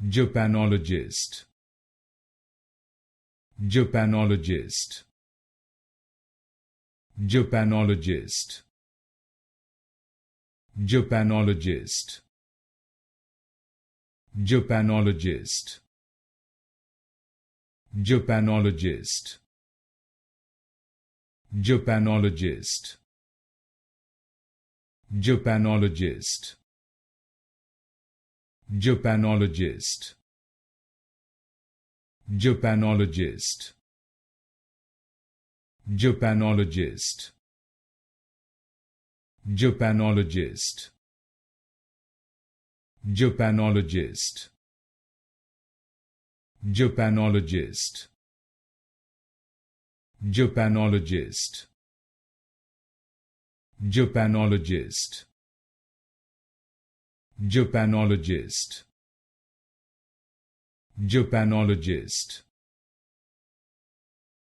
Japanologist, Japanologist, Japanologist, Japanologist, Japanologist, Japanologist, Japanologist, Japanologist, Japanologist, Japanologist, Japanologist, Japanologist, Japanologist, Japanologist, Japanologist, Japanologist, Japanologist, Japanologist,